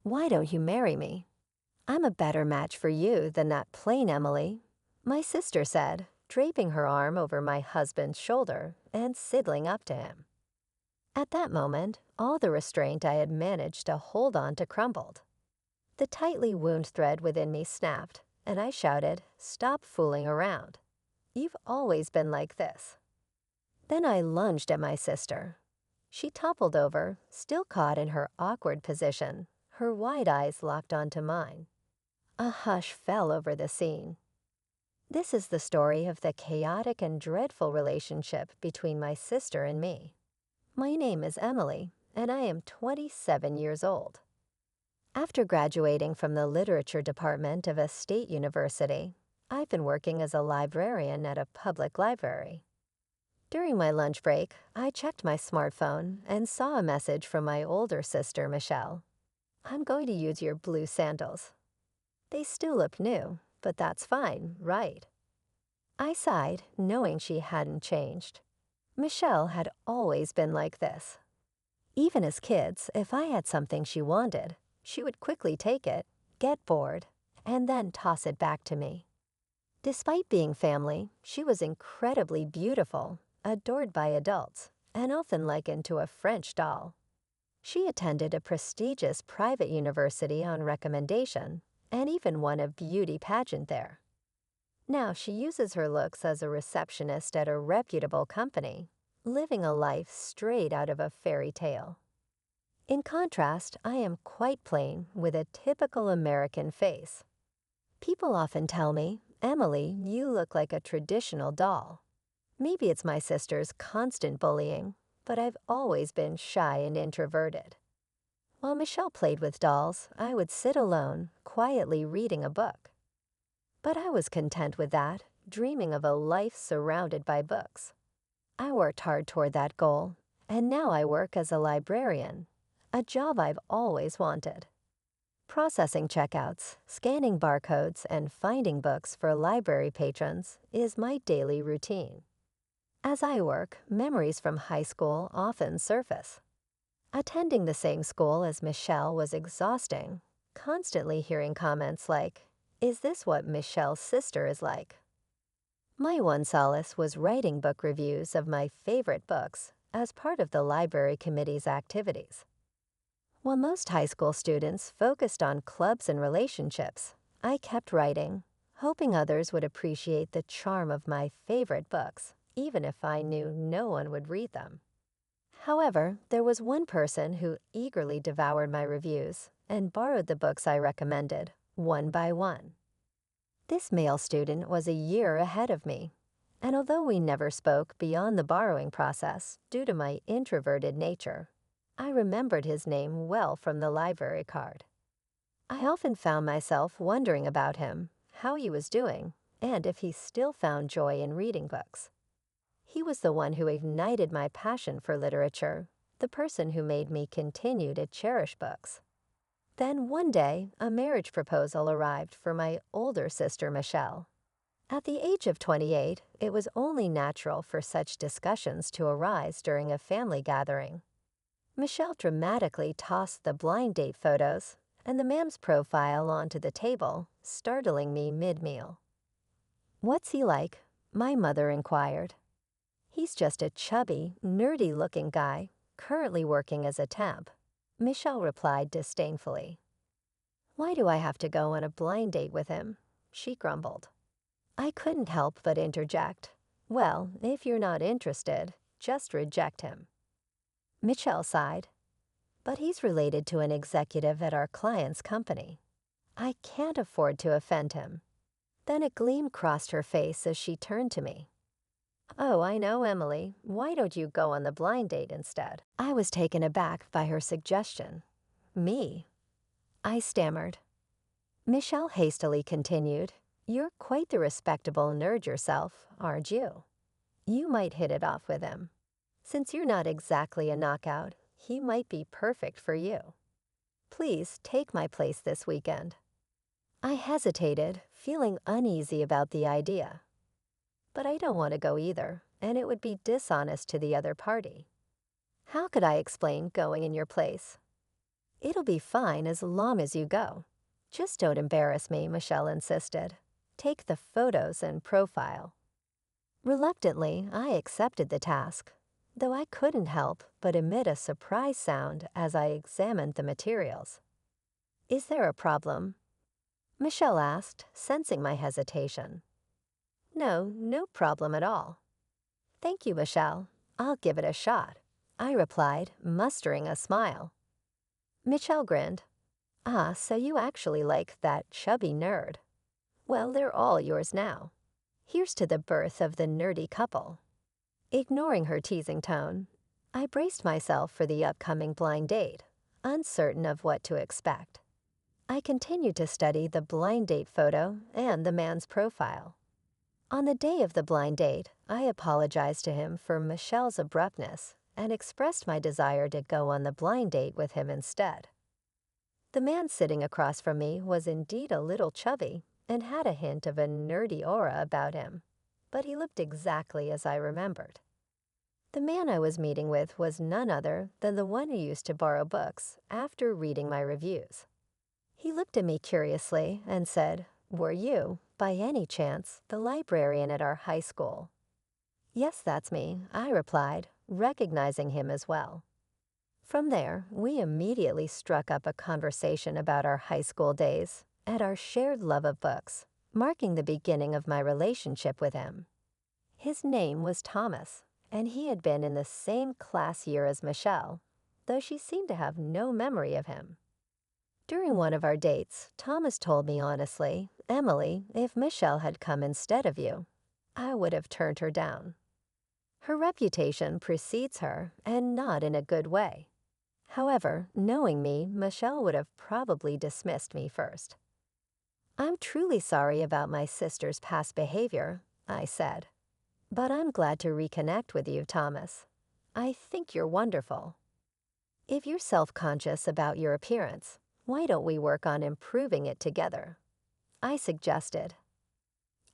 Why don't you marry me? I'm a better match for you than that plain Emily, my sister said, draping her arm over my husband's shoulder and sidling up to him. At that moment, all the restraint I had managed to hold on to crumbled. The tightly wound thread within me snapped, and I shouted, "Stop fooling around. You've always been like this." Then I lunged at my sister. She toppled over, still caught in her awkward position, her wide eyes locked onto mine. A hush fell over the scene. This is the story of the chaotic and dreadful relationship between my sister and me. My name is Emily, and I am 27 years old. After graduating from the literature department of a state university, I've been working as a librarian at a public library. During my lunch break, I checked my smartphone and saw a message from my older sister, Michelle. "I'm going to use your blue sandals. They still look new, but that's fine, right?" I sighed, knowing she hadn't changed. Michelle had always been like this. Even as kids, if I had something she wanted, she would quickly take it, get bored, and then toss it back to me. Despite being family, she was incredibly beautiful, adored by adults, and often likened to a French doll. She attended a prestigious private university on recommendation, and even won a beauty pageant there. Now she uses her looks as a receptionist at a reputable company, living a life straight out of a fairy tale. In contrast, I am quite plain with a typical American face. People often tell me, "Emily, you look like a traditional doll." Maybe it's my sister's constant bullying, but I've always been shy and introverted. While Michelle played with dolls, I would sit alone, quietly reading a book. But I was content with that, dreaming of a life surrounded by books. I worked hard toward that goal, and now I work as a librarian, a job I've always wanted. Processing checkouts, scanning barcodes, and finding books for library patrons is my daily routine. As I work, memories from high school often surface. Attending the same school as Michelle was exhausting, constantly hearing comments like, "Is this what Michelle's sister is like?" My one solace was writing book reviews of my favorite books as part of the library committee's activities. While most high school students focused on clubs and relationships, I kept writing, hoping others would appreciate the charm of my favorite books, even if I knew no one would read them. However, there was one person who eagerly devoured my reviews and borrowed the books I recommended, one by one. This male student was a year ahead of me, and although we never spoke beyond the borrowing process due to my introverted nature, I remembered his name well from the library card. I often found myself wondering about him, how he was doing, and if he still found joy in reading books. He was the one who ignited my passion for literature, the person who made me continue to cherish books. Then one day, a marriage proposal arrived for my older sister, Michelle. At the age of 28, it was only natural for such discussions to arise during a family gathering. Michelle dramatically tossed the blind date photos and the ma'am's profile onto the table, startling me mid-meal. "What's he like?" my mother inquired. "He's just a chubby, nerdy-looking guy, currently working as a temp," Michelle replied disdainfully. "Why do I have to go on a blind date with him?" she grumbled. I couldn't help but interject, "Well, if you're not interested, just reject him." Michelle sighed. "But he's related to an executive at our client's company. I can't afford to offend him." Then a gleam crossed her face as she turned to me. "Oh, I know, Emily. Why don't you go on the blind date instead?" I was taken aback by her suggestion. "Me?" I stammered. Michelle hastily continued, "You're quite the respectable nerd yourself, aren't you? You might hit it off with him. Since you're not exactly a knockout, he might be perfect for you. Please take my place this weekend." I hesitated, feeling uneasy about the idea. But I don't want to go either, and it would be dishonest to the other party. How could I explain going in your place? It'll be fine as long as you go. Just don't embarrass me, Michelle insisted. Take the photos and profile. Reluctantly, I accepted the task, though I couldn't help but emit a surprise sound as I examined the materials. Is there a problem? Michelle asked, sensing my hesitation. No, no problem at all. Thank you, Michelle. I'll give it a shot, I replied, mustering a smile. Michelle grinned. Ah, so you actually like that chubby nerd. Well, they're all yours now. Here's to the birth of the nerdy couple. Ignoring her teasing tone, I braced myself for the upcoming blind date, uncertain of what to expect. I continued to study the blind date photo and the man's profile. On the day of the blind date, I apologized to him for Michelle's abruptness and expressed my desire to go on the blind date with him instead. The man sitting across from me was indeed a little chubby and had a hint of a nerdy aura about him, but he looked exactly as I remembered. The man I was meeting with was none other than the one who used to borrow books after reading my reviews. He looked at me curiously and said, "Were you, by any chance, the librarian at our high school?" "Yes, that's me," I replied, recognizing him as well. From there, we immediately struck up a conversation about our high school days and our shared love of books, marking the beginning of my relationship with him. His name was Thomas, and he had been in the same class year as Michelle, though she seemed to have no memory of him. During one of our dates, Thomas told me honestly, "Emily, if Michelle had come instead of you, I would have turned her down. Her reputation precedes her, and not in a good way. However, knowing me, Michelle would have probably dismissed me first." "I'm truly sorry about my sister's past behavior," I said. "But I'm glad to reconnect with you, Thomas. I think you're wonderful. If you're self-conscious about your appearance, why don't we work on improving it together?" I suggested.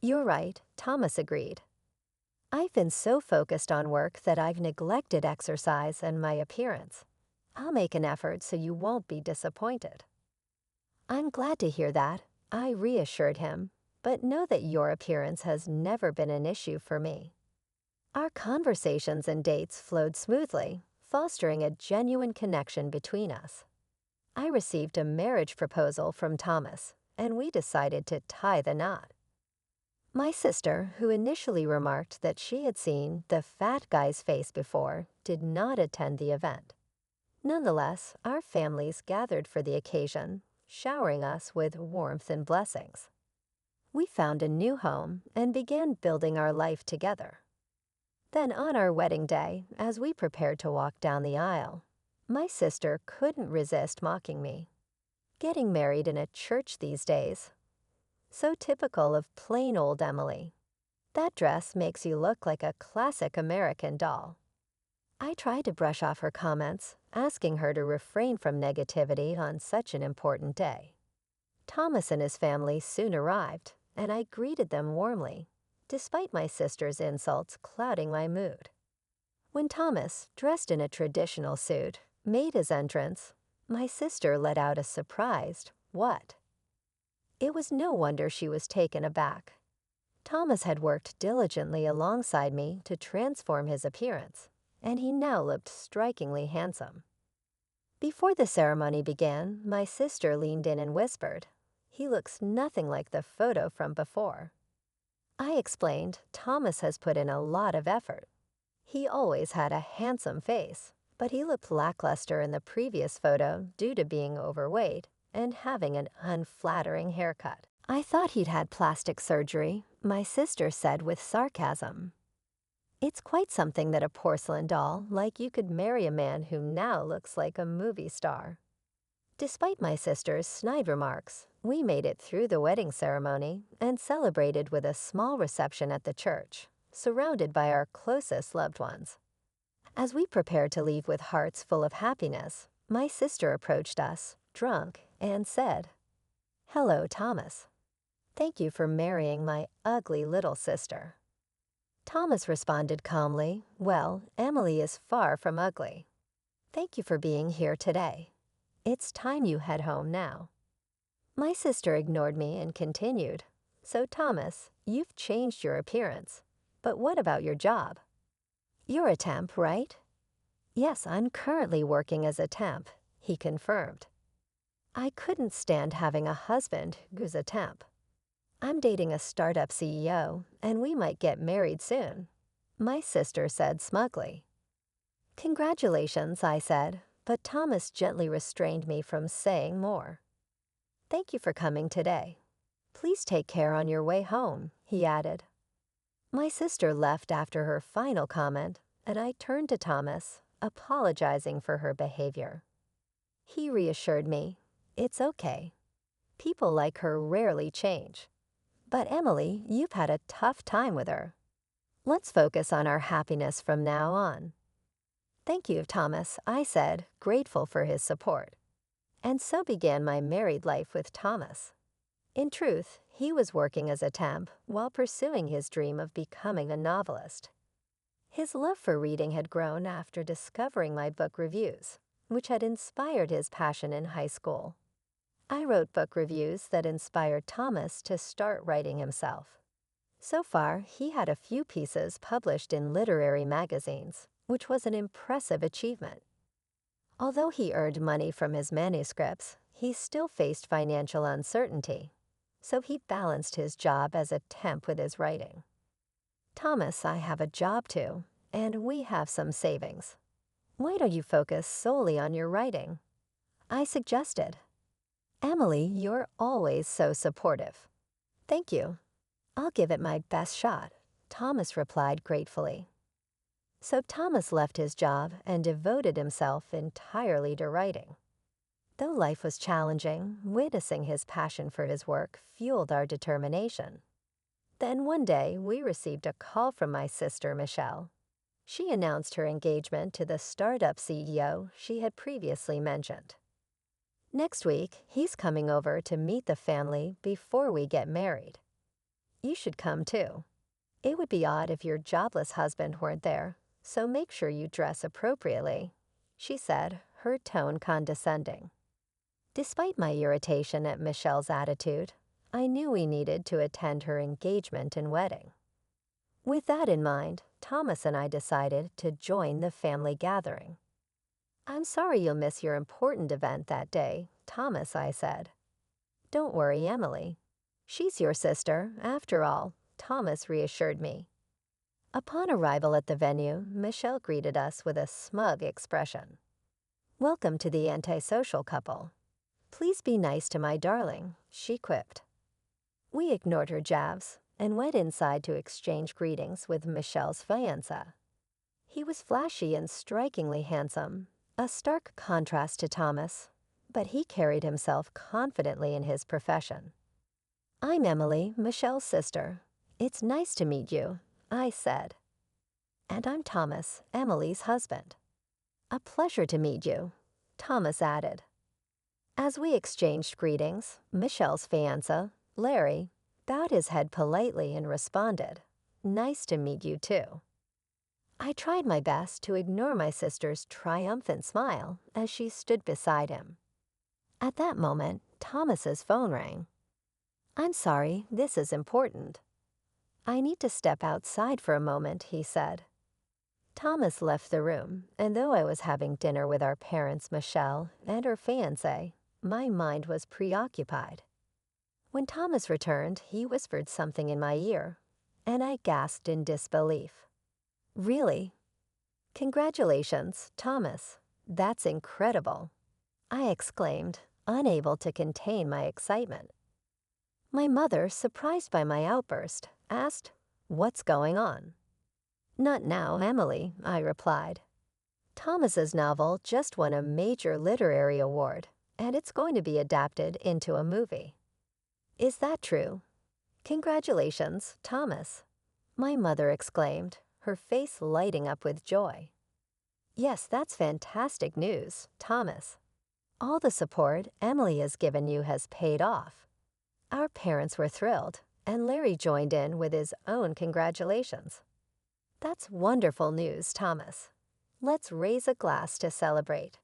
"You're right," Thomas agreed. "I've been so focused on work that I've neglected exercise and my appearance. I'll make an effort so you won't be disappointed." "I'm glad to hear that," I reassured him, "but know that your appearance has never been an issue for me." Our conversations and dates flowed smoothly, fostering a genuine connection between us. I received a marriage proposal from Thomas, and we decided to tie the knot. My sister, who initially remarked that she had seen the fat guy's face before, did not attend the event. Nonetheless, our families gathered for the occasion, showering us with warmth and blessings. We found a new home and began building our life together. Then on our wedding day, as we prepared to walk down the aisle, my sister couldn't resist mocking me. Getting married in a church these days. So typical of plain old Emily. That dress makes you look like a classic American doll. I tried to brush off her comments, asking her to refrain from negativity on such an important day. Thomas and his family soon arrived, and I greeted them warmly, despite my sister's insults clouding my mood. When Thomas, dressed in a traditional suit, made his entrance, my sister let out a surprised, "What?" It was no wonder she was taken aback. Thomas had worked diligently alongside me to transform his appearance, and he now looked strikingly handsome. Before the ceremony began, my sister leaned in and whispered, "He looks nothing like the photo from before." I explained Thomas has put in a lot of effort. He always had a handsome face, but he looked lackluster in the previous photo due to being overweight and having an unflattering haircut. "I thought he'd had plastic surgery," my sister said with sarcasm. "It's quite something that a porcelain doll like you could marry a man who now looks like a movie star." Despite my sister's snide remarks, we made it through the wedding ceremony and celebrated with a small reception at the church, surrounded by our closest loved ones. As we prepared to leave with hearts full of happiness, my sister approached us, drunk, and said, "Hello, Thomas. Thank you for marrying my ugly little sister." Thomas responded calmly, "Well, Emily is far from ugly. Thank you for being here today. It's time you head home now." My sister ignored me and continued, "So, Thomas, you've changed your appearance. But what about your job? You're a temp, right?" "Yes, I'm currently working as a temp," he confirmed. I couldn't stand having a husband who's a temp. "I'm dating a startup CEO, and we might get married soon," my sister said smugly. "Congratulations," I said, but Thomas gently restrained me from saying more. "Thank you for coming today. Please take care on your way home," he added. My sister left after her final comment, and I turned to Thomas, apologizing for her behavior. He reassured me, "It's okay. People like her rarely change. But Emily, you've had a tough time with her. Let's focus on our happiness from now on." "Thank you, Thomas," I said, grateful for his support. And so began my married life with Thomas. In truth, he was working as a temp while pursuing his dream of becoming a novelist. His love for reading had grown after discovering my book reviews, which had inspired his passion in high school. I wrote book reviews that inspired Thomas to start writing himself. So far, he had a few pieces published in literary magazines, which was an impressive achievement. Although he earned money from his manuscripts, he still faced financial uncertainty, so he balanced his job as a temp with his writing. "Thomas, I have a job too, and we have some savings. Why don't you focus solely on your writing?" I suggested. "Emily, you're always so supportive." "Thank you. I'll give it my best shot," Thomas replied gratefully. So Thomas left his job and devoted himself entirely to writing. Though life was challenging, witnessing his passion for his work fueled our determination. Then one day, we received a call from my sister, Michelle. She announced her engagement to the startup CEO she had previously mentioned. "Next week, he's coming over to meet the family before we get married. You should come too. It would be odd if your jobless husband weren't there, so make sure you dress appropriately," she said, her tone condescending. Despite my irritation at Michelle's attitude, I knew we needed to attend her engagement and wedding. With that in mind, Thomas and I decided to join the family gathering. "I'm sorry you'll miss your important event that day, Thomas," I said. "Don't worry, Emily. She's your sister, after all," Thomas reassured me. Upon arrival at the venue, Michelle greeted us with a smug expression. "Welcome to the antisocial couple. Please be nice to my darling," she quipped. We ignored her jabs and went inside to exchange greetings with Michelle's fiancé. He was flashy and strikingly handsome, a stark contrast to Thomas, but he carried himself confidently in his profession. "I'm Emily, Michelle's sister. It's nice to meet you," I said. "And I'm Thomas, Emily's husband." "A pleasure to meet you," Thomas added. As we exchanged greetings, Michelle's fiancé, Larry, bowed his head politely and responded, "Nice to meet you too." I tried my best to ignore my sister's triumphant smile as she stood beside him. At that moment, Thomas's phone rang. "I'm sorry, this is important." "I need to step outside for a moment," he said. Thomas left the room, and though I was having dinner with our parents, Michelle, and her fiancé, my mind was preoccupied. When Thomas returned, he whispered something in my ear, and I gasped in disbelief. "Really? Congratulations, Thomas. That's incredible," I exclaimed, unable to contain my excitement. My mother, surprised by my outburst, asked, "What's going on?" "Not now, Emily," I replied. "Thomas's novel just won a major literary award, and it's going to be adapted into a movie." "Is that true? Congratulations, Thomas," my mother exclaimed, her face lighting up with joy. "Yes, that's fantastic news, Thomas. All the support Emily has given you has paid off." Our parents were thrilled, and Larry joined in with his own congratulations. "That's wonderful news, Thomas. Let's raise a glass to celebrate."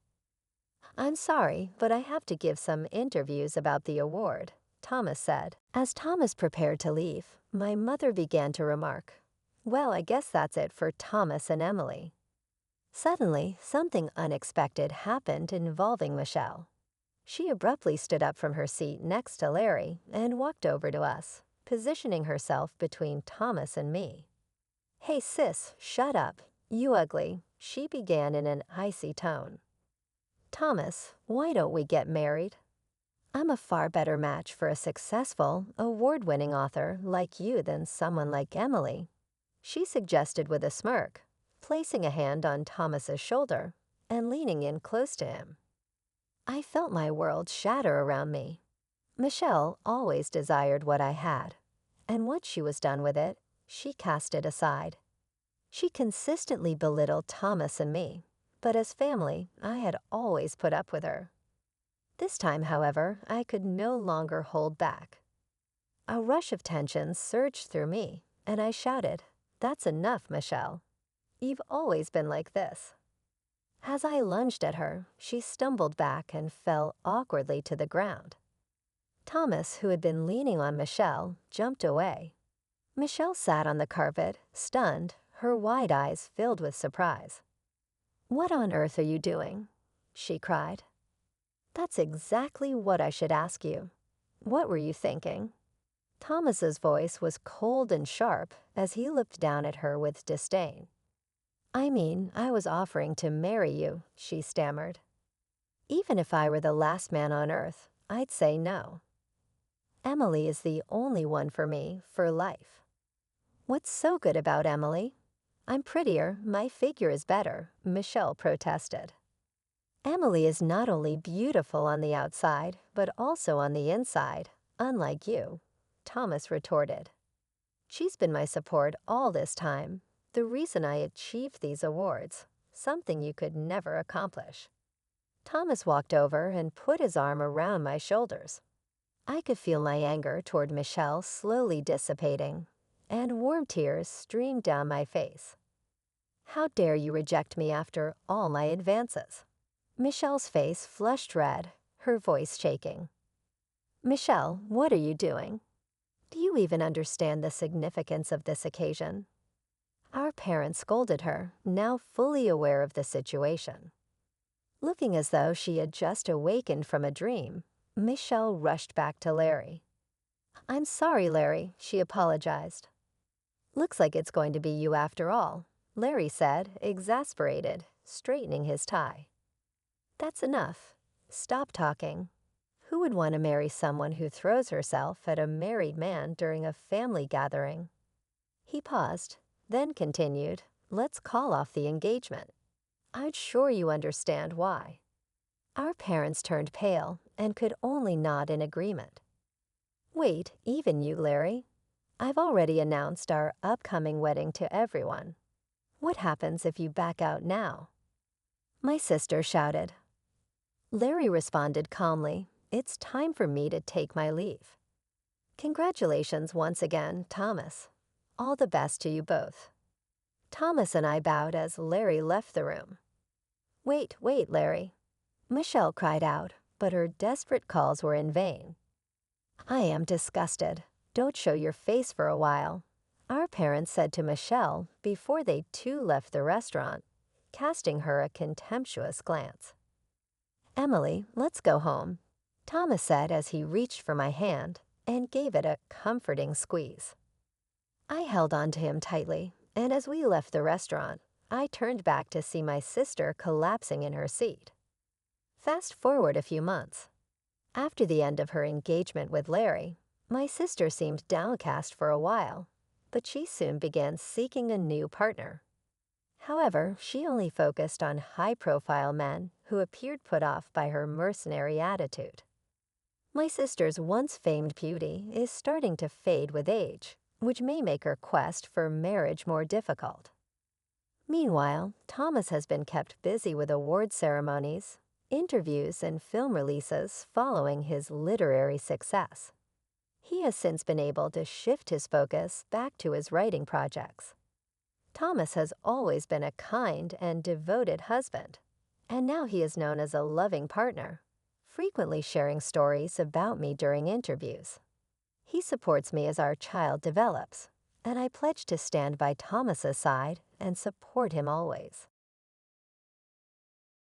I'm sorry, but I have to give some interviews about the award, Thomas said. As Thomas prepared to leave, my mother began to remark, "Well, I guess that's it for Thomas and Emily." Suddenly, something unexpected happened involving Michelle. She abruptly stood up from her seat next to Larry and walked over to us, positioning herself between Thomas and me. "Hey sis, shut up, you ugly," she began in an icy tone. "Thomas, why don't we get married? I'm a far better match for a successful, award-winning author like you than someone like Emily," she suggested with a smirk, placing a hand on Thomas's shoulder and leaning in close to him. I felt my world shatter around me. Michelle always desired what I had, and once she was done with it, she cast it aside. She consistently belittled Thomas and me, but as family, I had always put up with her. This time, however, I could no longer hold back. A rush of tension surged through me, and I shouted, "That's enough, Michelle. You've always been like this." As I lunged at her, she stumbled back and fell awkwardly to the ground. Thomas, who had been leaning on Michelle, jumped away. Michelle sat on the carpet, stunned, her wide eyes filled with surprise. "What on earth are you doing?" she cried. "That's exactly what I should ask you. What were you thinking?" Thomas's voice was cold and sharp as he looked down at her with disdain. "I mean, I was offering to marry you," she stammered. "Even if I were the last man on earth, I'd say no. Emily is the only one for me for life." "What's so good about Emily?" "I'm prettier, my figure is better," Michelle protested. "Emily is not only beautiful on the outside, but also on the inside, unlike you," Thomas retorted. "She's been my support all this time, the reason I achieved these awards, something you could never accomplish." Thomas walked over and put his arm around my shoulders. I could feel my anger toward Michelle slowly dissipating, and warm tears streamed down my face. "How dare you reject me after all my advances?" Michelle's face flushed red, her voice shaking. "Michelle, what are you doing? Do you even understand the significance of this occasion?" Our parents scolded her, now fully aware of the situation. Looking as though she had just awakened from a dream, Michelle rushed back to Larry. "I'm sorry, Larry," she apologized. "Looks like it's going to be you after all," Larry said, exasperated, straightening his tie. "That's enough. Stop talking. Who would want to marry someone who throws herself at a married man during a family gathering?" He paused, then continued, "Let's call off the engagement. I'm sure you understand why." Our parents turned pale and could only nod in agreement. "Wait, even you, Larry. I've already announced our upcoming wedding to everyone. What happens if you back out now?" My sister shouted. Larry responded calmly, "It's time for me to take my leave." "Congratulations once again, Thomas. All the best to you both." Thomas and I bowed as Larry left the room. Wait, Larry," Michelle cried out, but her desperate calls were in vain. "I am disgusted. Don't show your face for a while," our parents said to Michelle before they too left the restaurant, casting her a contemptuous glance. "Emily, let's go home," Thomas said as he reached for my hand and gave it a comforting squeeze. I held on to him tightly, and as we left the restaurant, I turned back to see my sister collapsing in her seat. Fast forward a few months. After the end of her engagement with Larry, my sister seemed downcast for a while, but she soon began seeking a new partner. However, she only focused on high-profile men who appeared put off by her mercenary attitude. My sister's once famed beauty is starting to fade with age, which may make her quest for marriage more difficult. Meanwhile, Thomas has been kept busy with award ceremonies, interviews, and film releases following his literary success. He has since been able to shift his focus back to his writing projects. Thomas has always been a kind and devoted husband, And now he is known as a loving partner, frequently sharing stories about me during interviews. He supports me as our child develops, and I pledge to stand by Thomas's side and support him always.